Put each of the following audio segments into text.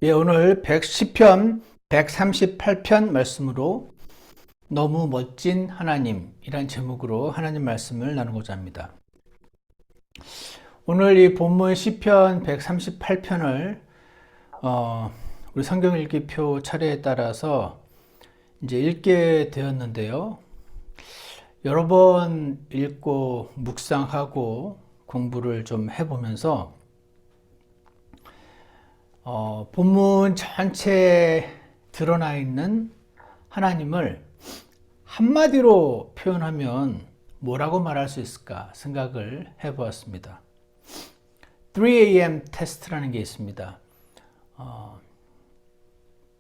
예, 오늘 10편 138편 말씀으로 너무 멋진 하나님이란 제목으로 하나님 말씀을 나누고자 합니다. 오늘 이 본문 시편 138편을 우리 성경 읽기표 차례에 따라서 이제 읽게 되었는데요. 여러 번 읽고 묵상하고 공부를 좀 해보면서 본문 전체에 드러나 있는 하나님을 한마디로 표현하면 뭐라고 말할 수 있을까 생각을 해보았습니다. 3am 테스트라는 게 있습니다.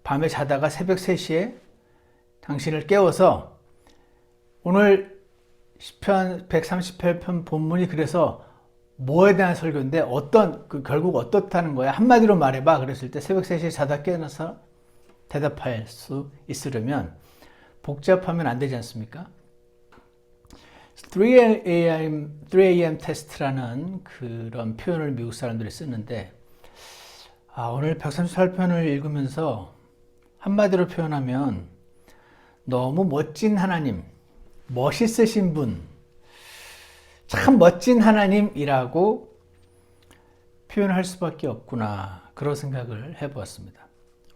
밤에 자다가 새벽 3시에 당신을 깨워서 오늘 시편 138편 본문이 그래서 뭐에 대한 설교인데 결국 어떻다는 거야? 한마디로 말해봐. 그랬을 때 새벽 3시에 자다 깨어나서 대답할 수 있으려면 복잡하면 안 되지 않습니까? 3am 테스트라는 그런 표현을 미국 사람들이 쓰는데 오늘 138편을 읽으면서 한마디로 표현하면 너무 멋진 하나님, 멋있으신 분, 참 멋진 하나님이라고 표현할 수밖에 없구나, 그런 생각을 해보았습니다.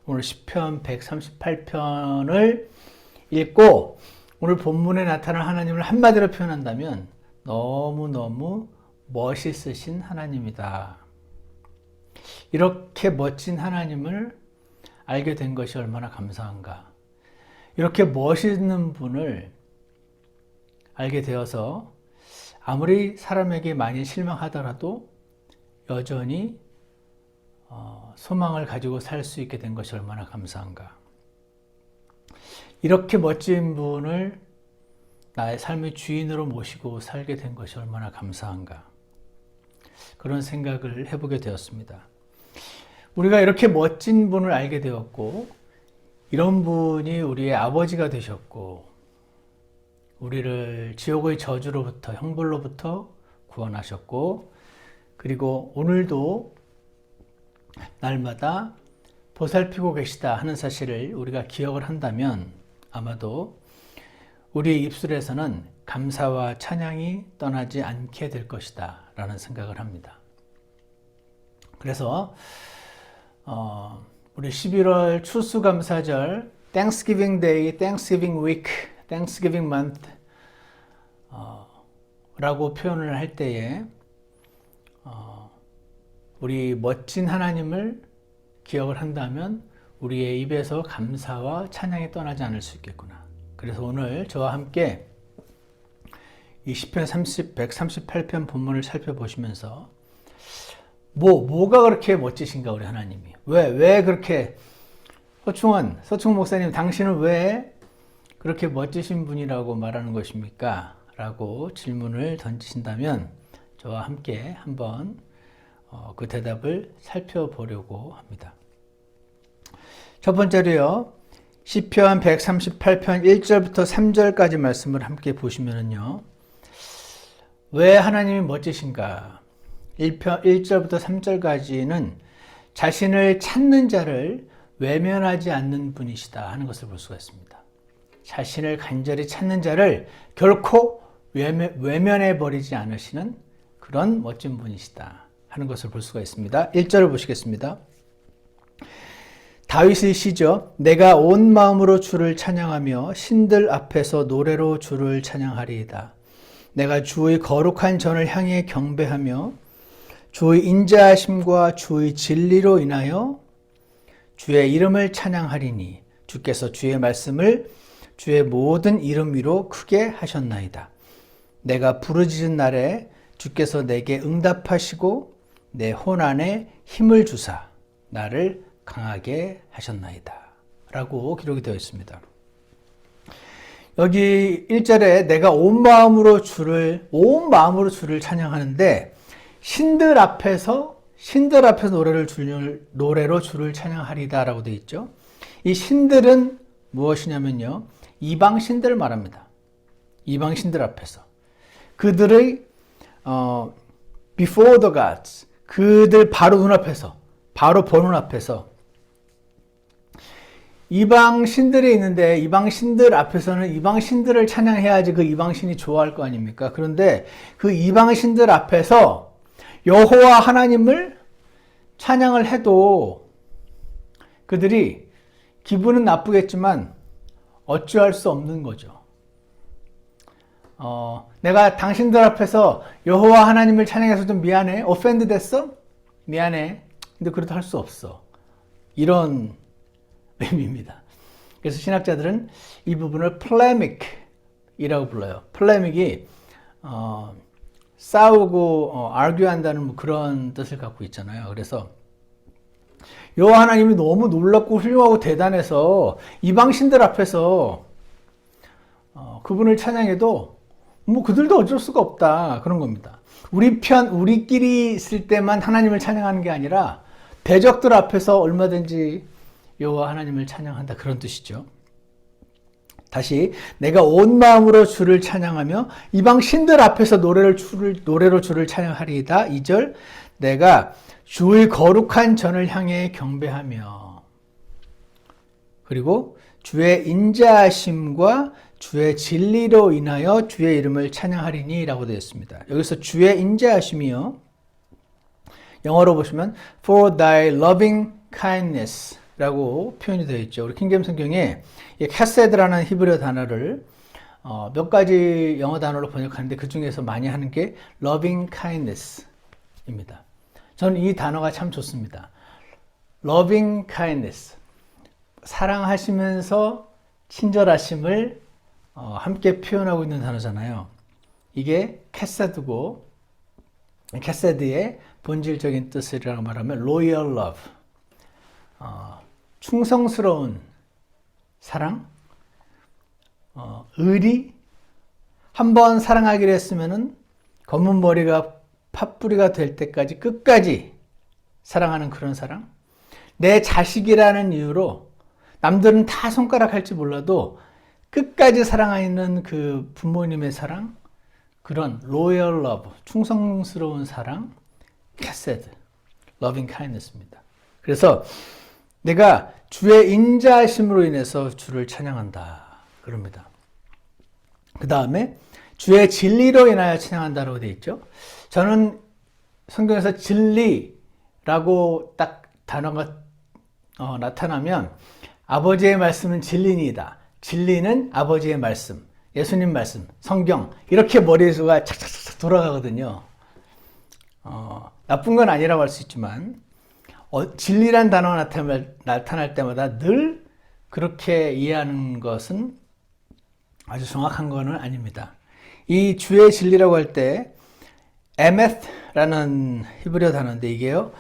오늘 시편 138편을 읽고 오늘 본문에 나타난 하나님을 한마디로 표현한다면 너무너무 멋있으신 하나님이다. 이렇게 멋진 하나님을 알게 된 것이 얼마나 감사한가. 이렇게 멋있는 분을 알게 되어서 아무리 사람에게 많이 실망하더라도 여전히 소망을 가지고 살 수 있게 된 것이 얼마나 감사한가. 이렇게 멋진 분을 나의 삶의 주인으로 모시고 살게 된 것이 얼마나 감사한가. 그런 생각을 해보게 되었습니다. 우리가 이렇게 멋진 분을 알게 되었고, 이런 분이 우리의 아버지가 되셨고, 우리를 지옥의 저주로부터, 형벌로부터 구원하셨고, 그리고 오늘도 날마다 보살피고 계시다 하는 사실을 우리가 기억을 한다면 아마도 우리의 입술에서는 감사와 찬양이 떠나지 않게 될 것이다 라는 생각을 합니다. 그래서 우리 11월 추수감사절, Thanksgiving Day, Thanksgiving Week, Thanksgiving Month 라고 표현을 할 때에 우리 멋진 하나님을 기억을 한다면 우리의 입에서 감사와 찬양이 떠나지 않을 수 있겠구나. 그래서 오늘 저와 함께 이 시편 138편 본문을 살펴보시면서 뭐가 그렇게 멋지신가 우리 하나님이. 왜 그렇게 서충 목사님, 당신은 왜 그렇게 멋지신 분이라고 말하는 것입니까? 라고 질문을 던지신다면 저와 함께 한번 그 대답을 살펴보려고 합니다. 첫 번째로요, 시편 138편 1절부터 3절까지 말씀을 함께 보시면요, 왜 하나님이 멋지신가? 1절부터 3절까지는 자신을 찾는 자를 외면하지 않는 분이시다 하는 것을 볼 수가 있습니다. 자신을 간절히 찾는 자를 결코 외면해 버리지 않으시는 그런 멋진 분이시다 하는 것을 볼 수가 있습니다. 1절을 보시겠습니다. 다윗의 시죠. 내가 온 마음으로 주를 찬양하며 신들 앞에서 노래로 주를 찬양하리이다. 내가 주의 거룩한 전을 향해 경배하며 주의 인자하심과 주의 진리로 인하여 주의 이름을 찬양하리니 주께서 주의 말씀을 주의 모든 이름 위로 크게 하셨나이다. 내가 부르짖은 날에 주께서 내게 응답하시고 내 혼안에 힘을 주사 나를 강하게 하셨나이다 라고 기록이 되어 있습니다. 여기 1절에 내가 온 마음으로 주를 찬양하는데 신들 앞에서 노래로 주를 찬양하리다 라고 되어 있죠. 이 신들은 무엇이냐면요, 이방 신들을 말합니다. 이방 신들 앞에서 그들의 before the gods, 그들 바로 눈앞에서, 바로 보는 앞에서 이방 신들이 있는데 이방 신들 앞에서는 이방 신들을 찬양해야지 그 이방 신이 좋아할 거 아닙니까? 그런데 그 이방 신들 앞에서 여호와 하나님을 찬양을 해도 그들이 기분은 나쁘겠지만 어찌할 수 없는 거죠. 내가 당신들 앞에서 여호와 하나님을 찬양해서 좀 미안해. 오펜드 됐어? 미안해. 근데 그래도 할 수 없어. 이런 의미입니다. 그래서 신학자들은 이 부분을 플레믹이라고 불러요. 플레믹이 싸우고 argue한다는 그런 뜻을 갖고 있잖아요. 그래서 여호와 하나님이 너무 놀랍고 훌륭하고 대단해서 이방 신들 앞에서 그분을 찬양해도 뭐 그들도 어쩔 수가 없다 그런 겁니다. 우리끼리 있을 때만 하나님을 찬양하는 게 아니라 대적들 앞에서 얼마든지 여호와 하나님을 찬양한다 그런 뜻이죠. 다시 내가 온 마음으로 주를 찬양하며 이방 신들 앞에서 노래로 주를 찬양하리이다. 2절 내가 주의 거룩한 전을 향해 경배하며 그리고 주의 인자하심과 주의 진리로 인하여 주의 이름을 찬양하리니 라고 되어 있습니다. 여기서 주의 인자하심이요. 영어로 보시면 for thy loving kindness 라고 표현이 되어 있죠. 우리 킹제임스 성경에 캐세드라는 히브리어 단어를 몇 가지 영어 단어로 번역하는데 그 중에서 많이 하는 게 loving kindness입니다. 저는 이 단어가 참 좋습니다. loving kindness. 사랑하시면서 친절하심을 함께 표현하고 있는 단어잖아요. 이게 캐세드고 캐세드의 본질적인 뜻이라고 말하면 loyal love. 충성스러운 사랑, 의리, 한번 사랑하기로 했으면은 검은 머리가 팥뿌리가 될 때까지 끝까지 사랑하는 그런 사랑. 내 자식이라는 이유로 남들은 다 손가락 할지 몰라도 끝까지 사랑하는 그 부모님의 사랑, 그런 loyal love, 충성스러운 사랑, 캐세드, loving kindness입니다. 그래서 내가 주의 인자하심으로 인해서 주를 찬양한다 그럽니다. 그 다음에 주의 진리로 인하여 찬양한다라고 되어 있죠. 저는 성경에서 진리라고 딱 단어가 나타나면 아버지의 말씀은 진리니이다. 진리는 아버지의 말씀, 예수님 말씀, 성경 이렇게 머릿수가 착착착 돌아가거든요. 나쁜 건 아니라고 할 수 있지만 진리란 단어가 나타날 때마다 늘 그렇게 이해하는 것은 아주 정확한 것은 아닙니다. 이 주의 진리라고 할 때 에메스라는 히브리어 단어인데 이게요.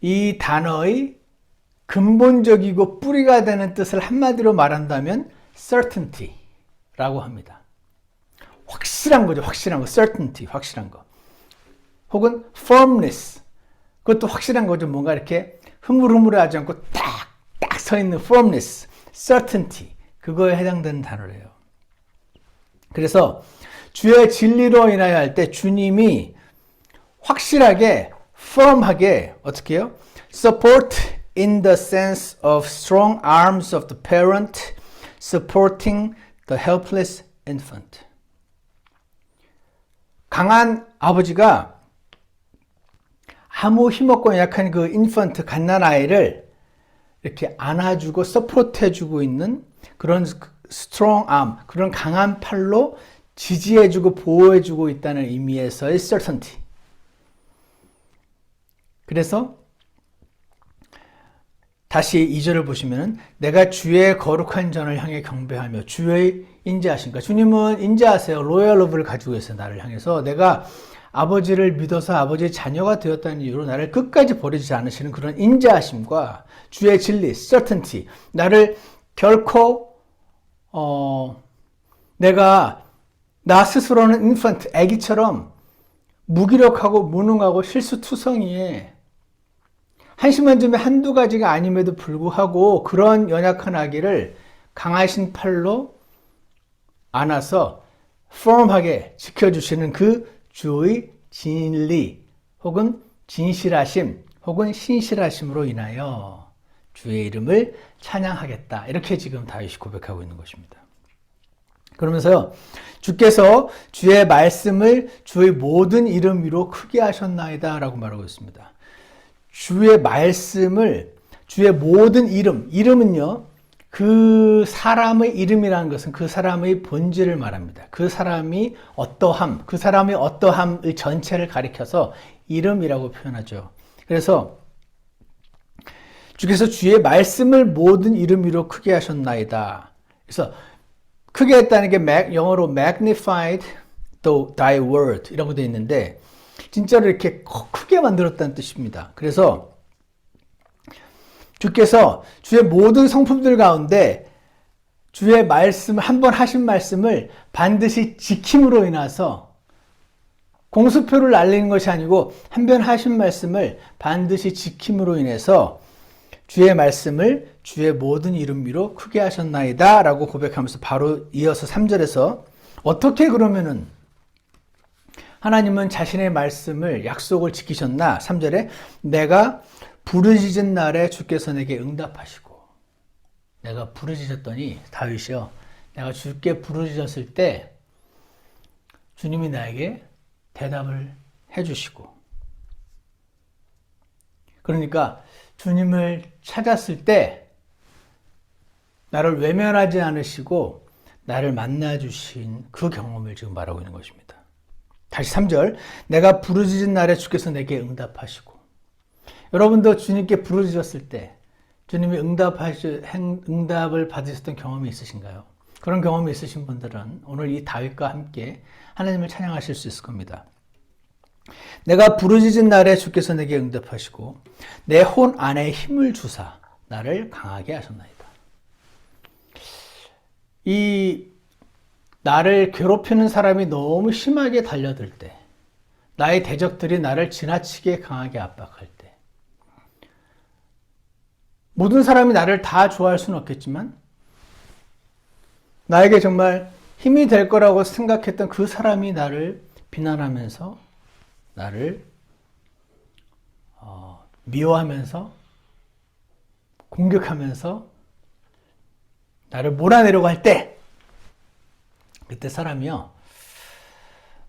이 단어의 근본적이고 뿌리가 되는 뜻을 한마디로 말한다면 certainty라고 합니다. 확실한 거죠. 확실한 거. certainty. 확실한 거. 혹은 firmness. 그것도 확실한 거죠. 뭔가 이렇게 흐물흐물하지 않고 딱 서 있는 firmness, certainty. 그거에 해당되는 단어래요. 그래서 주의 진리로 인하여 할 때 주님이 확실하게, firm하게 어떻게 해요? support in the sense of strong arms of the parent supporting the helpless infant. 강한 아버지가 아무 힘없고 약한 그 인펀트, 갓난아이를 이렇게 안아주고 서포트해주고 있는 그런 strong arm, 그런 강한 팔로 지지해주고 보호해주고 있다는 의미에서의 certainty. 그래서 다시 2절을 보시면 내가 주의 거룩한 전을 향해 경배하며 주의 인자하신가. 주님은 인자하세요. 로얄 러브를 가지고 계세요. 나를 향해서. 내가 아버지를 믿어서 아버지의 자녀가 되었다는 이유로 나를 끝까지 버리지 않으시는 그런 인자하심과 주의 진리, certainty. 나를 결코 내가 나 스스로는 infant, 아기처럼 무기력하고 무능하고 실수투성이에 한심한 점이 한두 가지가 아님에도 불구하고 그런 연약한 아기를 강하신 팔로 안아서 firm하게 지켜주시는 그 주의 진리 혹은 진실하심 혹은 신실하심으로 인하여 주의 이름을 찬양하겠다. 이렇게 지금 다윗이 고백하고 있는 것입니다. 그러면서요, 주께서 주의 말씀을 주의 모든 이름 위로 크게 하셨나이다 라고 말하고 있습니다. 주의 말씀을 주의 모든 이름은요, 그 사람의 이름이라는 것은 그 사람의 본질을 말합니다. 그 사람의 어떠함의 전체를 가리켜서 이름이라고 표현하죠. 그래서 주께서 주의 말씀을 모든 이름 위로 크게 하셨나이다. 그래서 크게 했다는 게 영어로 magnified thy word 이라고 되어 있는데 진짜로 이렇게 크게 만들었다는 뜻입니다. 그래서 주께서 주의 모든 성품들 가운데 주의 말씀을 한번 하신 말씀을 반드시 지킴으로 인해서 공수표를 날리는 것이 아니고 한 번 하신 말씀을 반드시 지킴으로 인해서 주의 말씀을 주의 모든 이름 위로 크게 하셨나이다 라고 고백하면서 바로 이어서 3절에서 어떻게 그러면은 하나님은 자신의 말씀을 약속을 지키셨나? 3절에 내가 부르짖은 날에 주께서 내게 응답하시고, 내가 부르짖었더니 다윗이요, 내가 주께 부르짖었을 때 주님이 나에게 대답을 해주시고, 그러니까 주님을 찾았을 때 나를 외면하지 않으시고 나를 만나주신 그 경험을 지금 말하고 있는 것입니다. 다시 3절, 내가 부르짖은 날에 주께서 내게 응답하시고. 여러분도 주님께 부르짖었을 때 주님이 응답을 받으셨던 경험이 있으신가요? 그런 경험이 있으신 분들은 오늘 이 다윗과 함께 하나님을 찬양하실 수 있을 겁니다. 내가 부르짖은 날에 주께서 내게 응답하시고 내 혼 안에 힘을 주사 나를 강하게 하셨나이다. 이 나를 괴롭히는 사람이 너무 심하게 달려들 때, 나의 대적들이 나를 지나치게 강하게 압박할 때, 모든 사람이 나를 다 좋아할 수는 없겠지만 나에게 정말 힘이 될 거라고 생각했던 그 사람이 나를 비난하면서 나를 미워하면서 공격하면서 나를 몰아내려고 할 때, 그때 사람이요,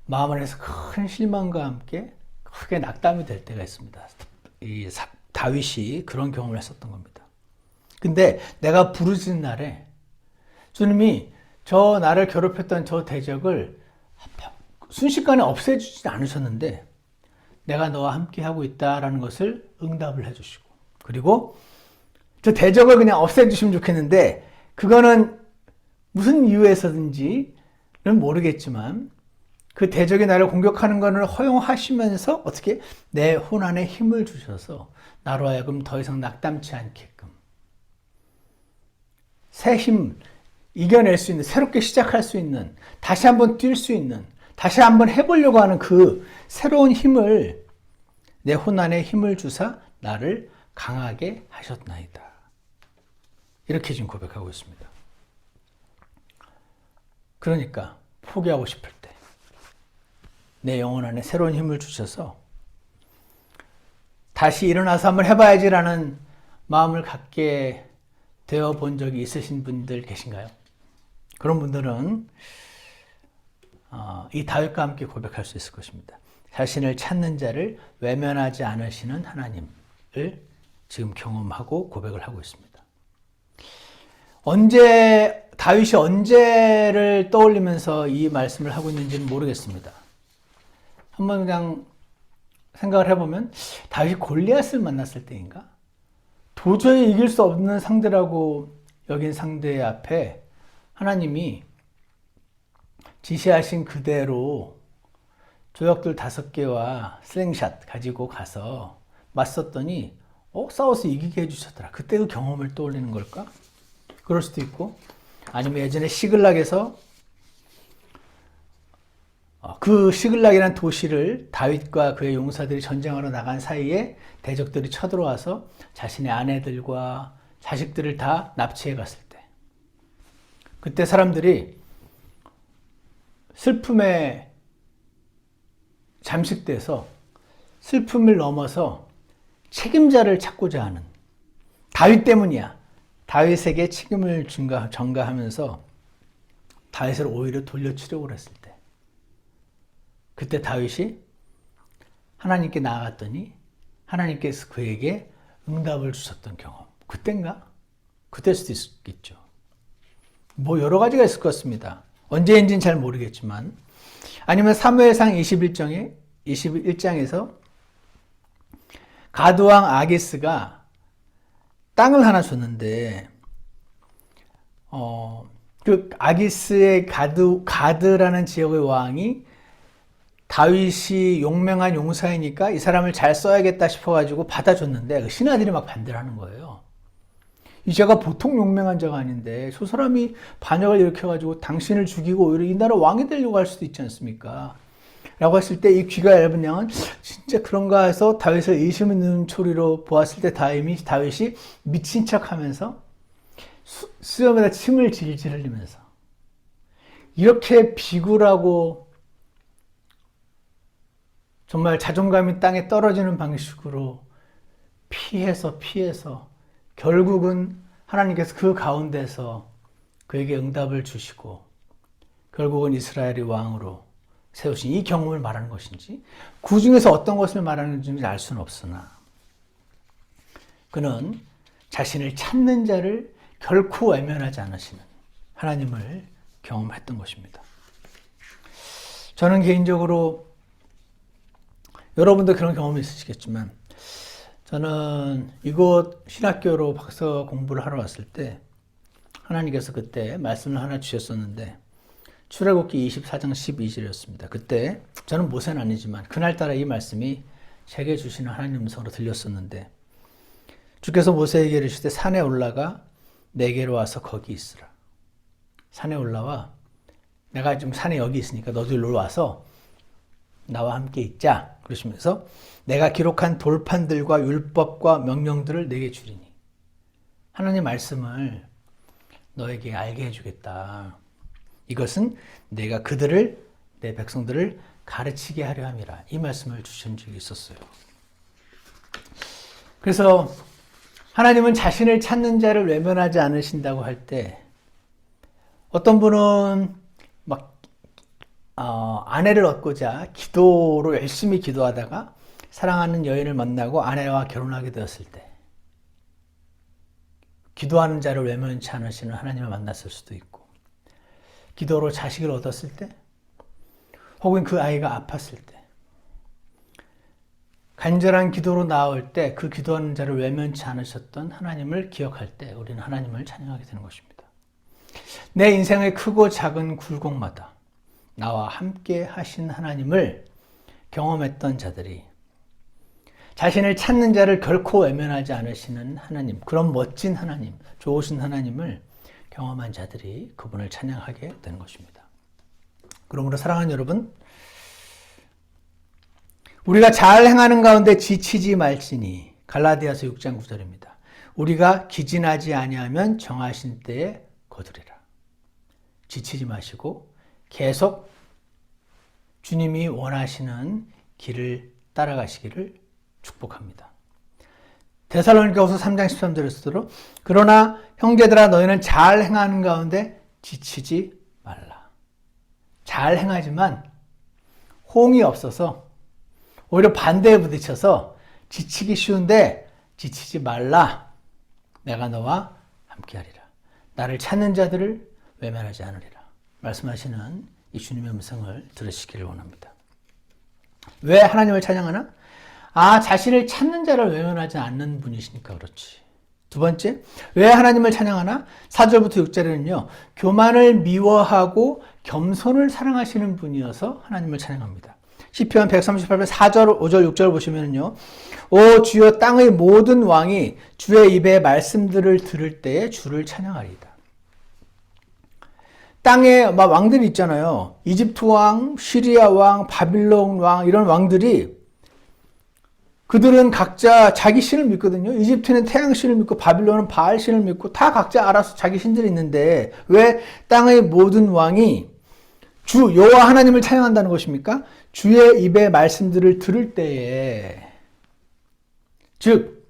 마음 안에서 큰 실망과 함께 크게 낙담이 될 때가 있습니다. 이 다윗이 그런 경험을 했었던 겁니다. 근데 내가 부르짖은 날에 주님이 저 나를 괴롭혔던 저 대적을 순식간에 없애주지 않으셨는데 내가 너와 함께 하고 있다라는 것을 응답을 해주시고, 그리고 저 대적을 그냥 없애주시면 좋겠는데 그거는 무슨 이유에서든지는 모르겠지만 그 대적이 나를 공격하는 것을 허용하시면서 어떻게 내 혼 안에 힘을 주셔서 나로 하여금 더 이상 낙담치 않게끔 새 힘 이겨낼 수 있는, 새롭게 시작할 수 있는, 다시 한번 뛸 수 있는, 다시 한번 해보려고 하는 그 새로운 힘을, 내 혼 안에 힘을 주사 나를 강하게 하셨나이다. 이렇게 지금 고백하고 있습니다. 그러니까 포기하고 싶을 때 내 영혼 안에 새로운 힘을 주셔서 다시 일어나서 한번 해봐야지라는 마음을 갖게 되어 본 적이 있으신 분들 계신가요? 그런 분들은 이 다윗과 함께 고백할 수 있을 것입니다. 자신을 찾는 자를 외면하지 않으시는 하나님을 지금 경험하고 고백을 하고 있습니다. 다윗이 언제를 떠올리면서 이 말씀을 하고 있는지는 모르겠습니다. 한번 그냥 생각을 해보면 다윗이 골리앗을 만났을 때인가? 도저히 이길 수 없는 상대라고 여긴 상대 앞에 하나님이 지시하신 그대로 조약돌 5개와 슬링샷 가지고 가서 맞섰더니 싸워서 이기게 해주셨더라. 그때 그 경험을 떠올리는 걸까? 그럴 수도 있고, 아니면 예전에 시글락에서 그 시글락이라는 도시를 다윗과 그의 용사들이 전쟁하러 나간 사이에 대적들이 쳐들어와서 자신의 아내들과 자식들을 다 납치해 갔을 때, 그때 사람들이 슬픔에 잠식돼서 슬픔을 넘어서 책임자를 찾고자 하는, 다윗 때문이야. 다윗에게 책임을 전가하면서 다윗을 오히려 돌려치려고 했을 때, 그때 다윗이 하나님께 나아갔더니 하나님께서 그에게 응답을 주셨던 경험. 그땐가? 그때일 수도 있겠죠. 뭐 여러 가지가 있을 것 같습니다. 언제인지는 잘 모르겠지만, 아니면 사무엘상 21장에서 가드왕 아기스가 땅을 하나 줬는데, 그 아기스의 가드라는 지역의 왕이 다윗이 용맹한 용사이니까 이 사람을 잘 써야겠다 싶어가지고 받아줬는데, 그 신하들이 막 반대를 하는 거예요. 이 자가 보통 용맹한 자가 아닌데 저 사람이 반역을 일으켜가지고 당신을 죽이고 오히려 이 나라 왕이 되려고 할 수도 있지 않습니까? 라고 했을 때 이 귀가 얇은 양은 진짜 그런가 해서 다윗을 의심 있는 소리로 보았을 때 다윗이 미친 척 하면서 수염에다 침을 질질 흘리면서 이렇게 비굴하고 정말 자존감이 땅에 떨어지는 방식으로 피해서 결국은 하나님께서 그 가운데서 그에게 응답을 주시고 결국은 이스라엘의 왕으로 세우신 이 경험을 말하는 것인지, 그 중에서 어떤 것을 말하는지 알 수는 없으나 그는 자신을 찾는 자를 결코 외면하지 않으시는 하나님을 경험했던 것입니다. 저는 개인적으로, 여러분도 그런 경험이 있으시겠지만, 저는 이곳 신학교로 박사 공부를 하러 왔을 때 하나님께서 그때 말씀을 하나 주셨었는데, 출애굽기 24장 12절이었습니다. 그때 저는 모세는 아니지만 그날따라 이 말씀이 제게 주시는 하나님 음성으로 들렸었는데, 주께서 모세에게 이르시되 산에 올라가 내게로 와서 거기 있으라. 산에 올라와, 내가 지금 산에 여기 있으니까 너도 일로 와서 나와 함께 있자. 그러시면서 내가 기록한 돌판들과 율법과 명령들을 내게 주리니, 하나님 말씀을 너에게 알게 해주겠다. 이것은 내가 그들을, 내 백성들을 가르치게 하려 함이라. 이 말씀을 주신 적이 있었어요. 그래서 하나님은 자신을 찾는 자를 외면하지 않으신다고 할 때, 어떤 분은 막 아내를 얻고자 기도로 열심히 기도하다가 사랑하는 여인을 만나고 아내와 결혼하게 되었을 때, 기도하는 자를 외면치 않으시는 하나님을 만났을 수도 있고, 기도로 자식을 얻었을 때, 혹은 그 아이가 아팠을 때, 간절한 기도로 나올 때 그 기도하는 자를 외면치 않으셨던 하나님을 기억할 때 우리는 하나님을 찬양하게 되는 것입니다. 내 인생의 크고 작은 굴곡마다 나와 함께 하신 하나님을 경험했던 자들이, 자신을 찾는 자를 결코 외면하지 않으시는 하나님, 그런 멋진 하나님, 좋으신 하나님을 경험한 자들이 그분을 찬양하게 되는 것입니다. 그러므로 사랑하는 여러분, 우리가 잘 행하는 가운데 지치지 말지니, 갈라디아서 6장 9절입니다. 우리가 기진하지 아니하면 정하신 때에 거두리라. 지치지 마시고 계속 주님이 원하시는 길을 따라가시기를 축복합니다. 데살로니가후서 3장 13절에서도 그러나 형제들아 너희는 잘 행하는 가운데 지치지 말라. 잘 행하지만 호응이 없어서 오히려 반대에 부딪혀서 지치기 쉬운데 지치지 말라. 내가 너와 함께하리라. 나를 찾는 자들을 외면하지 않으리라. 말씀하시는 이 주님의 음성을 들으시기를 원합니다. 왜 하나님을 찬양하나? 자신을 찾는 자를 외면하지 않는 분이시니까 그렇지. 두 번째, 왜 하나님을 찬양하나? 4절부터 6절에는요, 교만을 미워하고 겸손을 사랑하시는 분이어서 하나님을 찬양합니다. 시편 138편 4절, 5절, 6절 보시면요, 오 주여 땅의 모든 왕이 주의 입의 말씀들을 들을 때에 주를 찬양하리이다. 땅에 막 왕들이 있잖아요. 이집트 왕, 시리아 왕, 바빌론 왕, 이런 왕들이, 그들은 각자 자기 신을 믿거든요. 이집트는 태양신을 믿고 바빌론은 바알신을 믿고 다 각자 알아서 자기 신들이 있는데, 왜 땅의 모든 왕이 주 여호와 하나님을 찬양한다는 것입니까? 주의 입의 말씀들을 들을 때에, 즉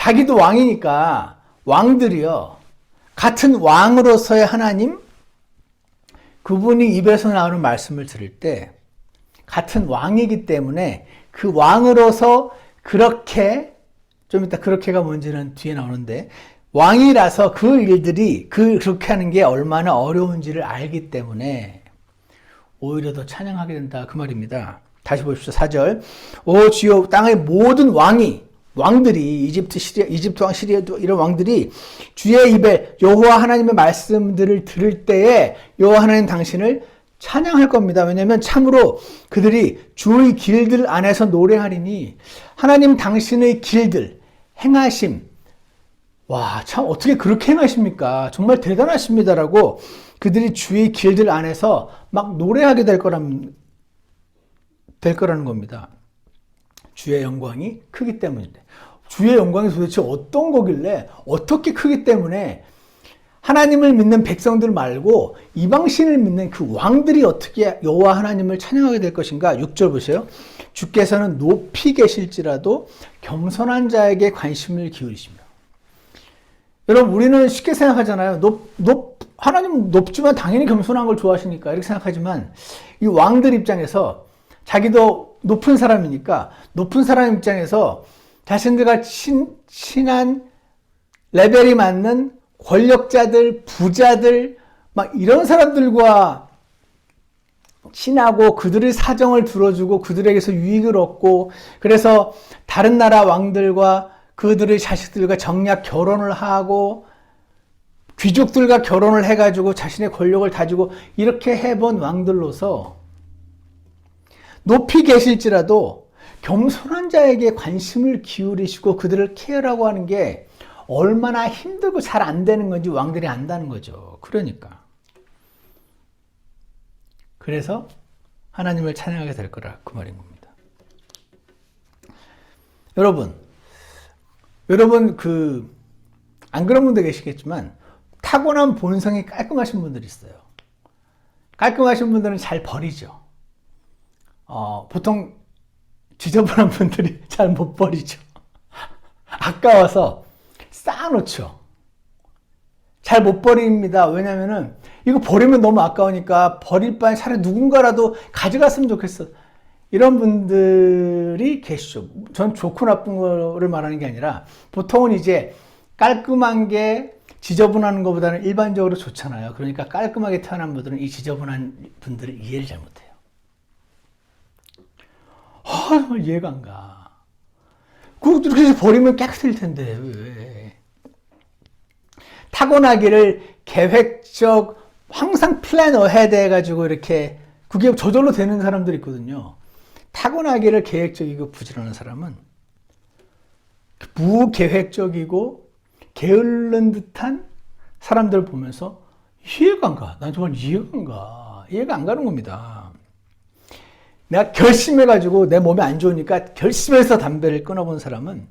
자기도 왕이니까 왕들이요. 같은 왕으로서의 하나님, 그분이 입에서 나오는 말씀을 들을 때 같은 왕이기 때문에 그 왕으로서 그렇게, 좀 이따 그렇게가 뭔지는 뒤에 나오는데, 왕이라서 그 일들이 그렇게 하는 게 얼마나 어려운지를 알기 때문에 오히려 더 찬양하게 된다, 그 말입니다. 다시 보십시오. 4절. 오 주여, 땅의 모든 왕들이 이집트 왕, 시리아 이런 왕들이 주의 입에 여호와 하나님의 말씀들을 들을 때에 여호와 하나님 당신을 찬양할 겁니다. 왜냐하면 참으로 그들이 주의 길들 안에서 노래하리니, 하나님 당신의 길들, 행하심, 와, 참 어떻게 그렇게 행하십니까? 정말 대단하십니다라고 그들이 주의 길들 안에서 막 노래하게 될 거라는 겁니다. 주의 영광이 크기 때문인데, 주의 영광이 도대체 어떤 거길래, 어떻게 크기 때문에 하나님을 믿는 백성들 말고 이방신을 믿는 그 왕들이 어떻게 여호와 하나님을 찬양하게 될 것인가? 6절 보세요. 주께서는 높이 계실지라도 겸손한 자에게 관심을 기울이시며. 여러분, 우리는 쉽게 생각하잖아요. 하나님 높지만 당연히 겸손한 걸 좋아하시니까 이렇게 생각하지만, 이 왕들 입장에서 자기도 높은 사람이니까 높은 사람 입장에서 자신들과 친한 레벨이 맞는 권력자들, 부자들, 막 이런 사람들과 친하고 그들의 사정을 들어주고 그들에게서 유익을 얻고, 그래서 다른 나라 왕들과 그들의 자식들과 정략 결혼을 하고 귀족들과 결혼을 해가지고 자신의 권력을 다지고 이렇게 해본 왕들로서 높이 계실지라도 겸손한 자에게 관심을 기울이시고 그들을 케어라고 하는 게 얼마나 힘들고 잘 안 되는 건지 왕들이 안다는 거죠. 그러니까. 그래서 하나님을 찬양하게 될 거라, 그 말인 겁니다. 여러분 안 그런 분도 계시겠지만 타고난 본성이 깔끔하신 분들이 있어요. 깔끔하신 분들은 잘 버리죠. 보통 지저분한 분들이 잘 못 버리죠. 아까워서 쌓아놓죠. 잘 못 버립니다. 왜냐면은 이거 버리면 너무 아까우니까 버릴 바에 차라리 누군가라도 가져갔으면 좋겠어. 이런 분들이 계시죠. 전 좋고 나쁜 거를 말하는 게 아니라, 보통은 이제 깔끔한 게 지저분한 것보다는 일반적으로 좋잖아요. 그러니까 깔끔하게 태어난 분들은 이 지저분한 분들을 이해를 잘 못해요. 정말 이해가 안 가. 그것도 이렇게 버리면 깨끗할 텐데, 왜. 타고나기를 계획적, 항상 플랜 어헤드 해가지고 이렇게, 그게 저절로 되는 사람들이 있거든요. 타고나기를 계획적이고 부지런한 사람은 무계획적이고 게으른 듯한 사람들을 보면서 이해가 안 가. 난 정말 이해가 안 가. 이해가 안 가는 겁니다. 내가 결심해가지고 내 몸이 안 좋으니까 결심해서 담배를 끊어본 사람은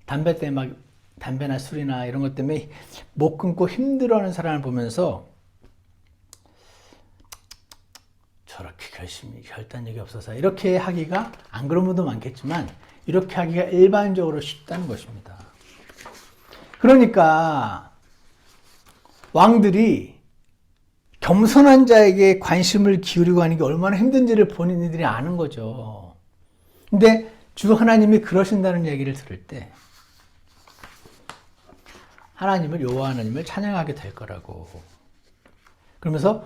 담배 때문에 막 담배나 술이나 이런 것 때문에 못 끊고 힘들어하는 사람을 보면서 저렇게 결단력이 없어서 이렇게 하기가, 안 그런 분도 많겠지만 이렇게 하기가 일반적으로 쉽다는 것입니다. 그러니까 왕들이 겸손한 자에게 관심을 기울이고 하는 게 얼마나 힘든지를 본인들이 아는 거죠. 근데 주 하나님이 그러신다는 얘기를 들을 때 여호와 하나님을 찬양하게 될 거라고. 그러면서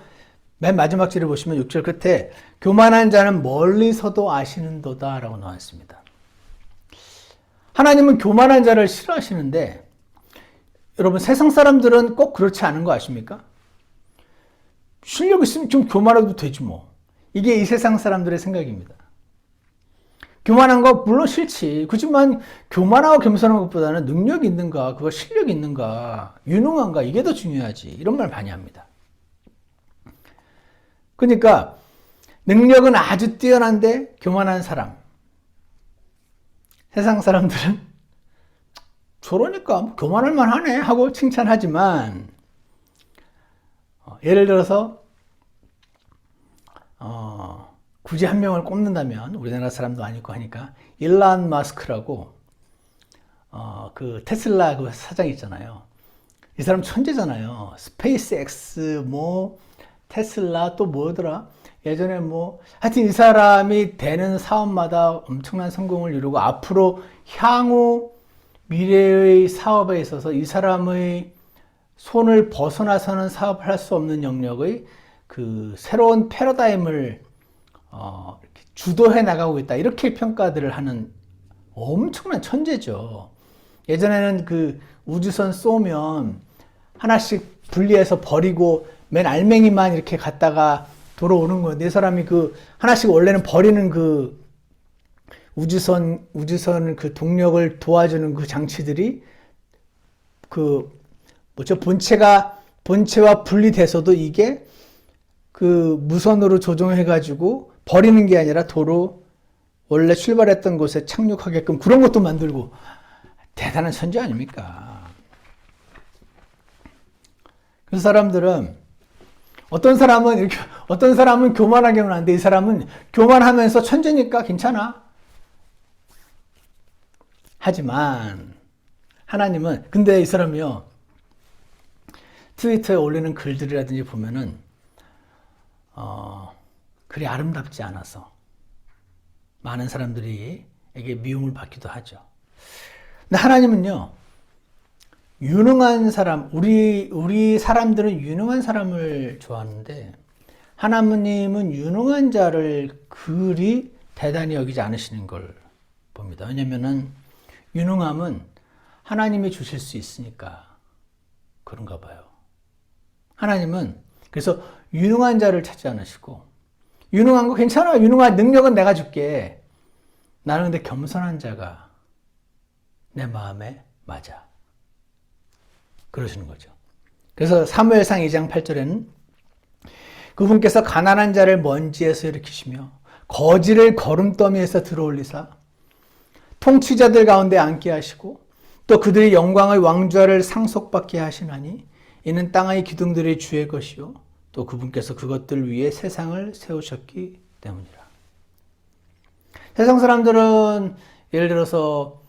맨 마지막 절에 보시면 6절 끝에 교만한 자는 멀리서도 아시는도다 라고 나왔습니다. 하나님은 교만한 자를 싫어하시는데, 여러분 세상 사람들은 꼭 그렇지 않은 거 아십니까? 실력 있으면 좀 교만해도 되지 뭐. 이게 이 세상 사람들의 생각입니다. 교만한 거 물론 싫지. 그렇지만 교만하고 겸손한 것보다는 능력이 있는가, 그거 실력이 있는가, 유능한가, 이게 더 중요하지. 이런 말 많이 합니다. 그러니까 능력은 아주 뛰어난데 교만한 사람, 세상 사람들은 저러니까 교만할 만하네 하고 칭찬하지만, 예를 들어서 굳이 한 명을 꼽는다면, 우리나라 사람도 아니고 하니까 일론 머스크라고 그 테슬라 그 사장 있잖아요. 이 사람 천재잖아요. 스페이스X, 뭐, 테슬라, 또 뭐더라? 예전에 뭐, 하여튼 이 사람이 되는 사업마다 엄청난 성공을 이루고 앞으로 향후 미래의 사업에 있어서 이 사람의 손을 벗어나서는 사업을 할 수 없는 영역의 그 새로운 패러다임을 이렇게 주도해 나가고 있다. 이렇게 평가들을 하는 엄청난 천재죠. 예전에는 그 우주선 쏘면 하나씩 분리해서 버리고 맨 알맹이만 이렇게 갔다가 돌아오는 건데, 이 사람이 그 하나씩 원래는 버리는 그 우주선 그 동력을 도와주는 그 장치들이 그 뭐죠? 본체와 분리돼서도 이게 그 무선으로 조종해가지고 버리는 게 아니라 도로 원래 출발했던 곳에 착륙하게끔 그런 것도 만들고, 대단한 천재 아닙니까? 그래서 사람들은 어떤 사람은 교만하게는 안 돼. 이 사람은 교만하면서 천재니까 괜찮아. 하지만 하나님은, 근데 이 사람이요, 트위터에 올리는 글들이라든지 보면은 그리 아름답지 않아서 많은 사람들이 에게 미움을 받기도 하죠. 근데 하나님은요, 유능한 사람, 우리 사람들은 유능한 사람을 좋아하는데, 하나님은 유능한 자를 그리 대단히 여기지 않으시는 걸 봅니다. 왜냐면은 유능함은 하나님이 주실 수 있으니까 그런가 봐요. 하나님은 그래서 유능한 자를 찾지 않으시고, 유능한 거 괜찮아. 유능한 능력은 내가 줄게. 나는 근데 겸손한 자가 내 마음에 맞아. 그러시는 거죠. 그래서 사무엘상 2장 8절에는 그분께서 가난한 자를 먼지에서 일으키시며 거지를 거름더미에서 들어올리사 통치자들 가운데 앉게 하시고 또 그들이 영광의 왕좌를 상속받게 하시나니 이는 땅의 기둥들이 주의 것이요 또 그분께서 그것들 위에 세상을 세우셨기 때문이라. 세상 사람들은 예를 들어서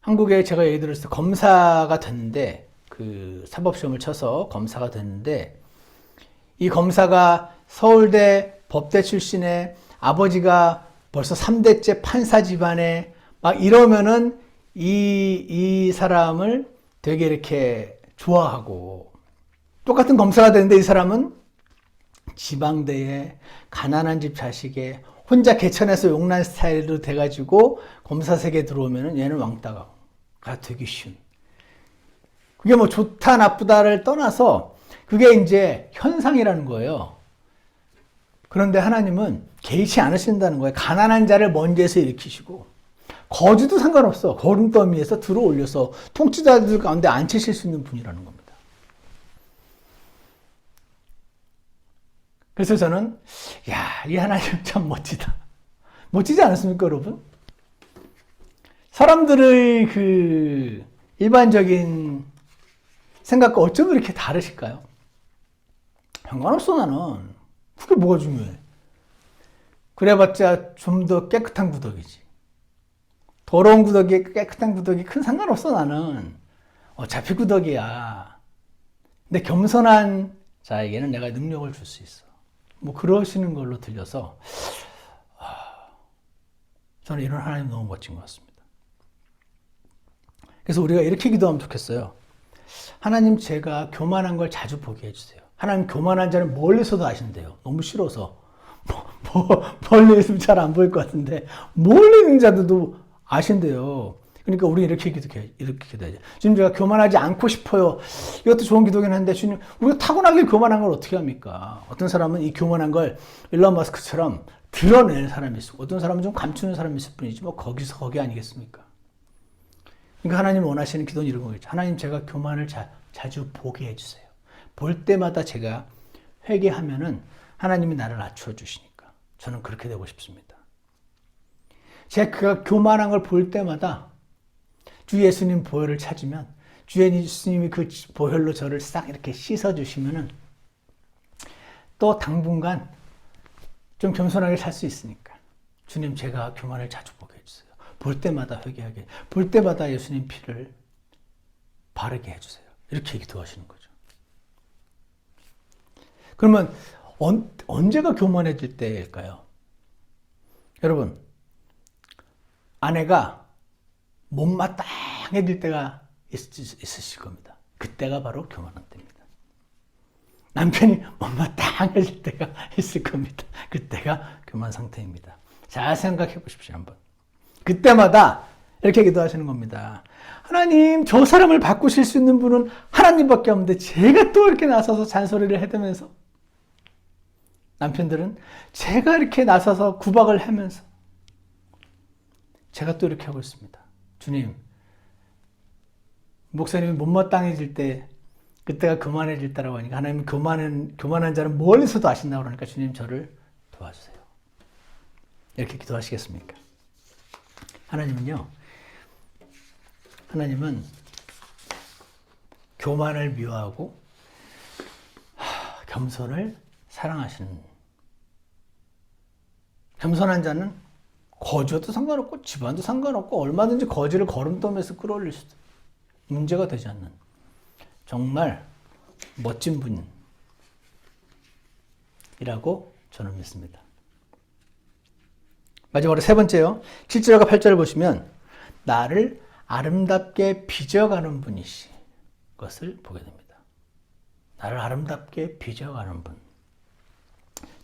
한국에 제가 예를 들어서 검사가 됐는데, 그 사법시험을 쳐서 검사가 됐는데, 이 검사가 서울대 법대 출신의 아버지가 벌써 3대째 판사 집안에 막 이러면은 이 사람을 되게 이렇게 좋아하고, 똑같은 검사가 되는데 이 사람은 지방대에 가난한 집 자식에 혼자 개천에서 용난 스타일로 돼가지고 검사색에 들어오면은 얘는 왕따가 되기 쉬운. 그게 뭐 좋다 나쁘다를 떠나서 그게 이제 현상이라는 거예요. 그런데 하나님은 개의치 않으신다는 거예요. 가난한 자를 먼지에서 일으키시고 거지도 상관없어. 거름더미에서 들어 올려서 통치자들 가운데 앉히실 수 있는 분이라는 겁니다. 그래서 저는 이 하나님 참 멋지다. 멋지지 않습니까, 여러분? 사람들의 그 일반적인 생각과 어쩜 이렇게 다르실까요? 상관없어, 나는. 그게 뭐가 중요해? 그래봤자 좀 더 깨끗한 구덕이지. 더러운 구덕이 깨끗한 구덕이 큰 상관없어, 나는. 어차피 구덕이야. 근데 겸손한 자에게는 내가 능력을 줄 수 있어. 뭐 그러시는 걸로 들려서 저는 이런 하나님 너무 멋진 것 같습니다. 그래서 우리가 이렇게 기도하면 좋겠어요. 하나님, 제가 교만한 걸 자주 보게 해주세요. 하나님, 교만한 자는 멀리서도 아신대요. 너무 싫어서. 멀리 있으면 잘 안 보일 것 같은데 멀리 있는 자들도 아신대요. 그러니까 우리 이렇게 기도해야죠. 주님, 제가 교만하지 않고 싶어요. 이것도 좋은 기도긴 한데, 주님, 우리가 타고나게 교만한 걸 어떻게 합니까? 어떤 사람은 이 교만한 걸 일론 머스크처럼 드러낼 사람이 있고, 어떤 사람은 좀 감추는 사람이 있을 뿐이지, 뭐, 거기 아니겠습니까? 그러니까 하나님 원하시는 기도는 이런 거겠죠. 하나님, 제가 교만을 자주 보게 해주세요. 볼 때마다 제가 회개하면은 하나님이 나를 낮춰주시니까. 저는 그렇게 되고 싶습니다. 제가 교만한 걸 볼 때마다 주 예수님 보혈을 찾으면 주 예수님이 그 보혈로 저를 싹 이렇게 씻어주시면은 또 당분간 좀 겸손하게 살 수 있으니까 주님, 제가 교만을 자주 보게 해주세요. 볼 때마다 회개하게, 볼 때마다 예수님 피를 바르게 해주세요. 이렇게 기도하시는 거죠. 그러면 언제가 교만해질 때일까요? 여러분, 아내가 못마땅해질 때가 있으실 겁니다. 그때가 바로 교만한 때입니다. 남편이 못마땅해질 때가 있을 겁니다. 그때가 교만 상태입니다. 잘 생각해 보십시오, 한번. 그때마다 이렇게 기도하시는 겁니다. 하나님, 저 사람을 바꾸실 수 있는 분은 하나님밖에 없는데 제가 또 이렇게 나서서 잔소리를 해대면서, 남편들은 제가 이렇게 나서서 구박을 하면서 제가 또 이렇게 하고 있습니다. 주님, 목사님이 못마땅해질 때 그때가 교만해질 때라고 하니까 하나님은 교만한 자는 멀리서도 아신다고 그러니까 주님 저를 도와주세요. 이렇게 기도하시겠습니까? 하나님은 교만을 미워하고 겸손을 사랑하시는, 겸손한 자는 거지와도 상관없고 집안도 상관없고 얼마든지 거지를 걸음돌면서 끌어올릴 수도 문제가 되지 않는 정말 멋진 분이라고 저는 믿습니다. 마지막으로 세 번째요. 7절과 8절을 보시면 나를 아름답게 빚어가는 분이시 것을 보게 됩니다. 나를 아름답게 빚어가는 분.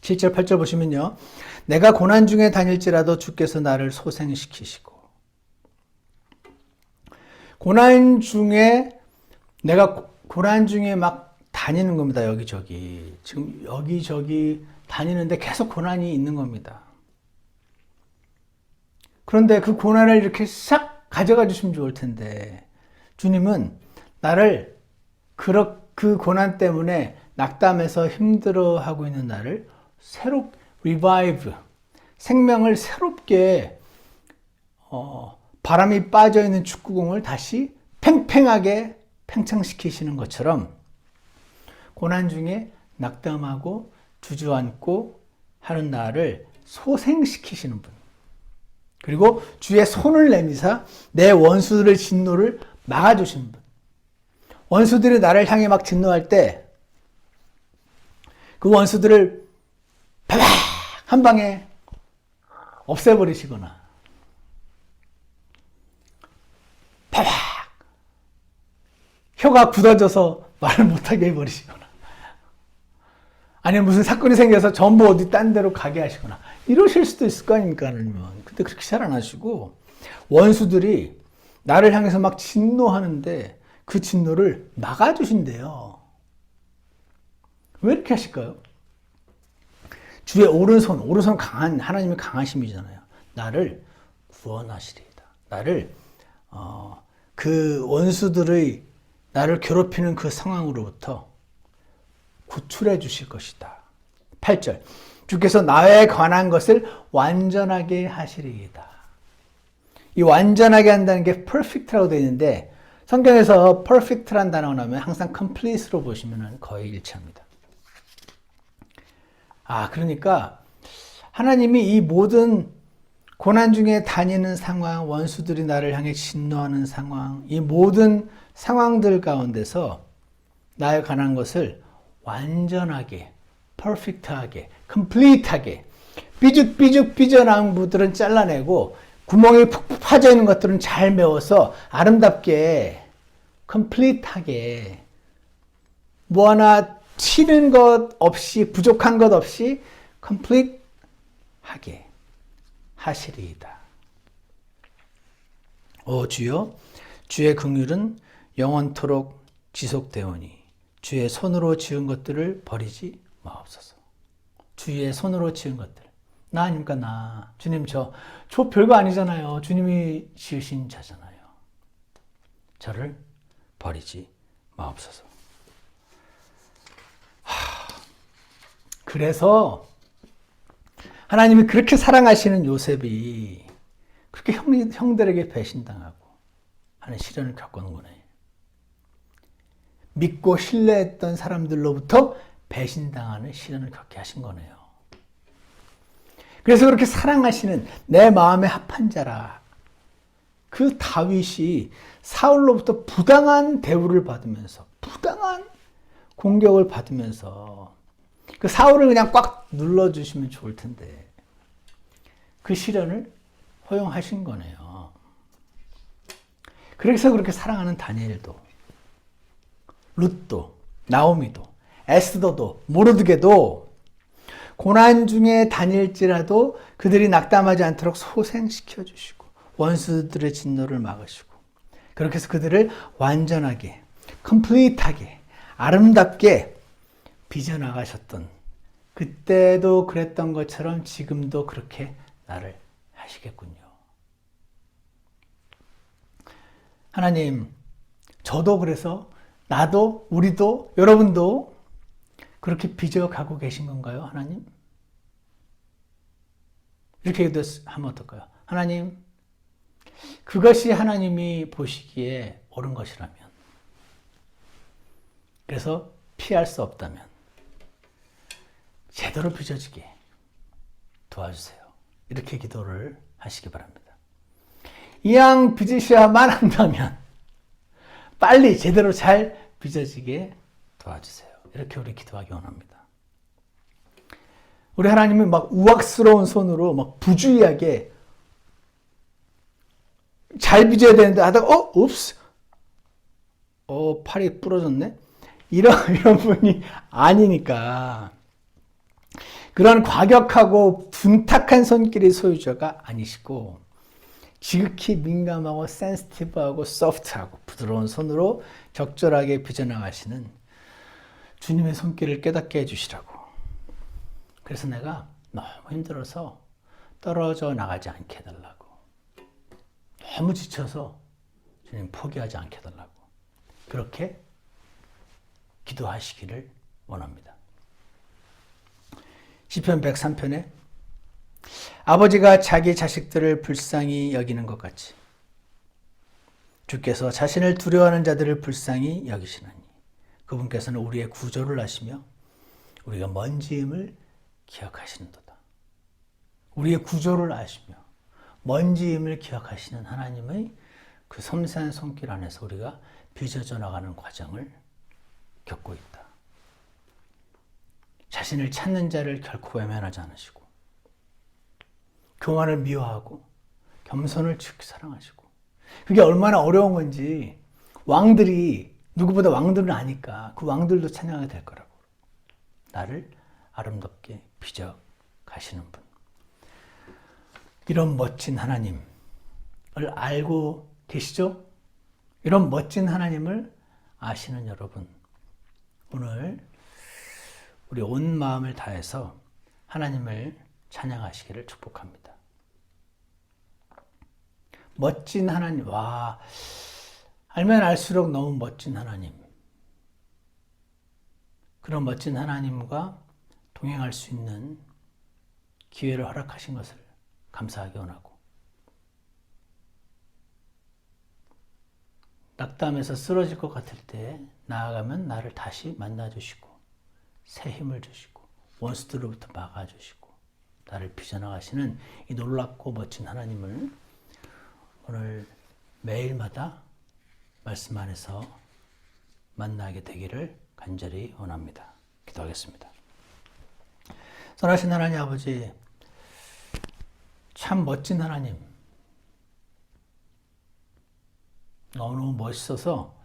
7절 8절 보시면요. 내가 고난 중에 다닐지라도 주께서 나를 소생시키시고, 내가 고난 중에 막 다니는 겁니다. 여기저기. 지금 여기저기 다니는데 계속 고난이 있는 겁니다. 그런데 그 고난을 이렇게 싹 가져가 주시면 좋을 텐데, 주님은 나를 그 고난 때문에 낙담해서 힘들어하고 있는 나를 revive, 생명을 새롭게 바람이 빠져있는 축구공을 다시 팽팽하게 팽창시키시는 것처럼 고난 중에 낙담하고 주저앉고 하는 나를 소생시키시는 분, 그리고 주의 손을 내미사 내 원수들의 진노를 막아주시는 분. 원수들이 나를 향해 막 진노할 때 그 원수들을 바박 한 방에 없애버리시거나, 바박 혀가 굳어져서 말을 못하게 해버리시거나, 아니면 무슨 사건이 생겨서 전부 어디 딴 데로 가게 하시거나 이러실 수도 있을 거 아닙니까, 하나님은. 근데 그렇게 잘 안 하시고 원수들이 나를 향해서 막 진노하는데 그 진노를 막아주신대요. 왜 이렇게 하실까요? 주의 오른손 강한, 하나님의 강하심이잖아요. 나를 구원하시리이다. 나를 그 원수들의 나를 괴롭히는 그 상황으로부터 구출해 주실 것이다. 8절. 주께서 나에 관한 것을 완전하게 하시리이다. 이 완전하게 한다는 게 perfect라고 되어 있는데 성경에서 perfect라는 단어가 나오면 항상 complete로 보시면 거의 일치합니다. 그러니까 하나님이 이 모든 고난 중에 다니는 상황, 원수들이 나를 향해 진노하는 상황, 이 모든 상황들 가운데서 나에 관한 것을 완전하게, 퍼펙트하게, 컴플리트하게, 삐죽삐죽 삐져나온 부들은 잘라내고 구멍이 푹푹 파져 있는 것들은 잘 메워서 아름답게, 컴플리트하게, 뭐 하나 튀는 것 없이, 부족한 것 없이 컴플리트하게 하시리이다. 오 주여, 주의 긍휼은 영원토록 지속되오니 주의 손으로 지은 것들을 버리지 마옵소서. 주의 손으로 지은 것들. 나 아닙니까, 나. 주님, 저 별거 아니잖아요. 주님이 지으신 자잖아요. 저를 버리지 마옵소서. 그래서 하나님이 그렇게 사랑하시는 요셉이 그렇게 형들에게 배신당하고 하는 시련을 겪는 거네. 믿고 신뢰했던 사람들로부터 배신당하는 시련을 겪게 하신 거네요. 그래서 그렇게 사랑하시는 내 마음에 합한 자라 그 다윗이 사울로부터 부당한 대우를 받으면서, 부당한 공격을 받으면서 그 사울을 그냥 꽉 눌러주시면 좋을 텐데 그 시련을 허용하신 거네요. 그래서 그렇게 사랑하는 다니엘도, 룻도, 나오미도, 에스더도, 모르드게도 고난 중에 다닐지라도 그들이 낙담하지 않도록 소생시켜 주시고 원수들의 진노를 막으시고 그렇게 해서 그들을 완전하게, 컴플리트하게, 아름답게 빚어나가셨던, 그때도 그랬던 것처럼 지금도 그렇게 나를 하시겠군요. 하나님, 저도 그래서 나도, 우리도, 여러분도 그렇게 빚어가고 계신 건가요, 하나님? 이렇게 하면 어떨까요? 하나님, 그것이 하나님이 보시기에 옳은 것이라면, 그래서 피할 수 없다면 제대로 빚어지게 도와주세요. 이렇게 기도를 하시기 바랍니다. 이왕 빚으셔야만 한다면 빨리 제대로 잘 빚어지게 도와주세요. 이렇게 우리 기도하기 원합니다. 우리 하나님은 막 우악스러운 손으로 막 부주의하게 잘 빚어야 되는데 하다가 옵스, 팔이 부러졌네. 이런 분이 아니니까. 그런 과격하고 둔탁한 손길의 소유자가 아니시고 지극히 민감하고 센시티브하고 소프트하고 부드러운 손으로 적절하게 빚어나가시는 주님의 손길을 깨닫게 해주시라고. 그래서 내가 너무 힘들어서 떨어져 나가지 않게 해달라고. 너무 지쳐서 주님 포기하지 않게 해달라고. 그렇게 기도하시기를 원합니다. 시편 103편에 아버지가 자기 자식들을 불쌍히 여기는 것 같이 주께서 자신을 두려워하는 자들을 불쌍히 여기시나니 그분께서는 우리의 구조를 아시며 우리가 먼지임을 기억하시는도다. 우리의 구조를 아시며 먼지임을 기억하시는 하나님의 그 섬세한 손길 안에서 우리가 빚어져 나가는 과정을 겪고 있다. 자신을 찾는 자를 결코 외면하지 않으시고 교만을 미워하고 겸손을 지극히 사랑하시고 그게 얼마나 어려운 건지 왕들이 누구보다 왕들은 아니까 그 왕들도 찬양하게 될 거라고. 나를 아름답게 빚어 가시는 분. 이런 멋진 하나님을 알고 계시죠? 이런 멋진 하나님을 아시는 여러분, 오늘 우리 온 마음을 다해서 하나님을 찬양하시기를 축복합니다. 멋진 하나님, 와, 알면 알수록 너무 멋진 하나님. 그런 멋진 하나님과 동행할 수 있는 기회를 허락하신 것을 감사하기 원하고, 낙담해서 쓰러질 것 같을 때 나아가면 나를 다시 만나주시고 새 힘을 주시고 원수들로부터 막아주시고 나를 빚어나가시는 이 놀랍고 멋진 하나님을 오늘 매일마다 말씀 안에서 만나게 되기를 간절히 원합니다. 기도하겠습니다. 선하신 하나님 아버지, 참 멋진 하나님, 너무 멋있어서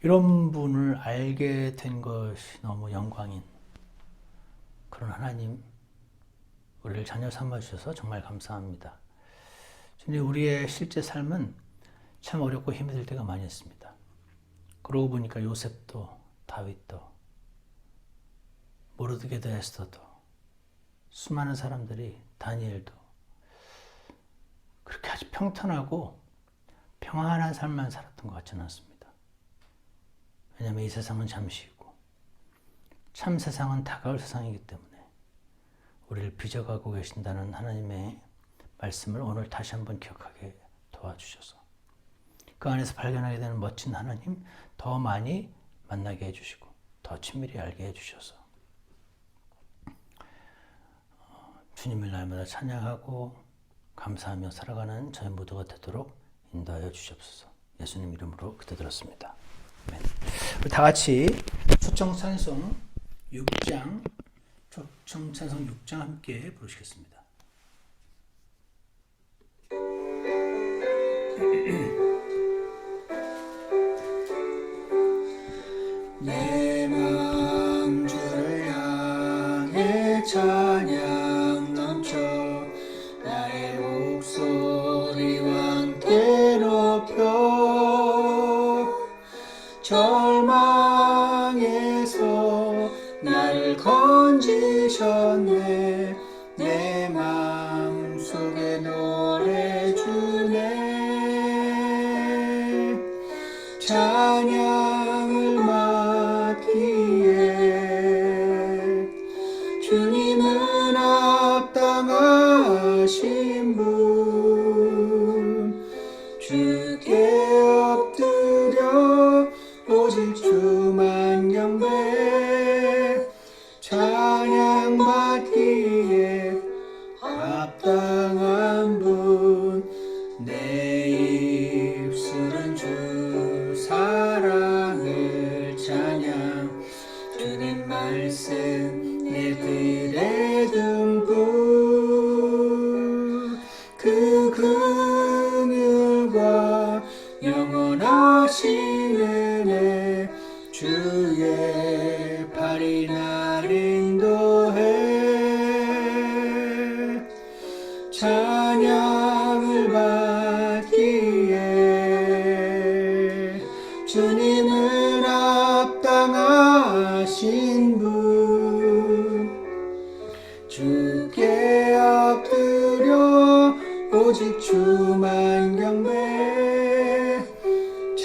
이런 분을 알게 된 것이 너무 영광인 그런 하나님, 우리를 자녀 삼아주셔서 정말 감사합니다. 주님, 우리의 실제 삶은 참 어렵고 힘이 들 때가 많이 있습니다. 그러고 보니까 요셉도 다윗도 모르드게도 에스더도 수많은 사람들이 다니엘도 그렇게 아주 평탄하고 평안한 삶만 살았던 것 같지는 않습니다. 왜냐하면 이 세상은 잠시이고 참 세상은 다가올 세상이기 때문에 우리를 빚어가고 계신다는 하나님의 말씀을 오늘 다시 한번 기억하게 도와주셔서 그 안에서 발견하게 되는 멋진 하나님 더 많이 만나게 해주시고 더 친밀히 알게 해주셔서 주님을 날마다 찬양하고 감사하며 살아가는 저희 모두가 되도록 인도하여 주시옵소서. 예수님 이름으로 기도드렸습니다. 아멘. 우리 다 같이 초청찬송 6장 함께 부르시겠습니다. 내 마음 주를 향해 찬양 넘쳐 나의 목소리와 함께 높여 절망에서 나를 건지셨네. 내 마음 속에 노래 주네. 찬양을 맡기에 주님은 합당하신 분. 주께 엎드려 오직 주만 경배. 찬양 받기에 합당한 분. 내 입술은 주 사랑을 찬양. 주님 말씀 내 들에 듬뿍. 그 긍휼과 영원하신 은혜 주의 팔이 날 인도해. 찬양을 받기에 주님은 합당하신 분. 주께 엎드려 오직 주만 경배.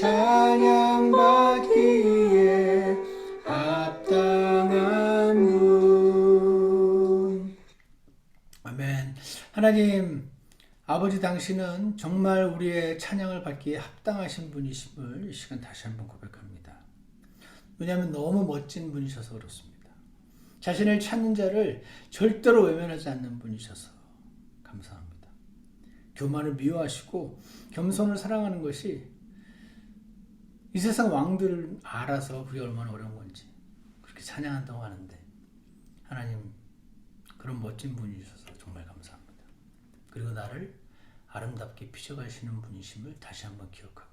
찬양 받기에 합당한 분. 아멘. 하나님 아버지, 당신은 정말 우리의 찬양을 받기에 합당하신 분이심을 이 시간 다시 한번 고백합니다. 왜냐하면 너무 멋진 분이셔서 그렇습니다. 자신을 찾는 자를 절대로 외면하지 않는 분이셔서 감사합니다. 교만을 미워하시고 겸손을 사랑하는 것이 이 세상 왕들을 알아서 그게 얼마나 어려운 건지 그렇게 찬양한다고 하는데, 하나님 그런 멋진 분이셔서 정말 감사합니다. 그리고 나를 아름답게 빚어가시는 분이심을 다시 한번 기억하고,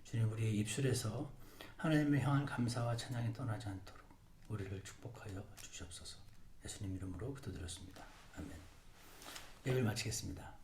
주님 우리의 입술에서 하나님을 향한 감사와 찬양이 떠나지 않도록 우리를 축복하여 주시옵소서. 예수님 이름으로 기도드렸습니다. 아멘. 예배를 마치겠습니다.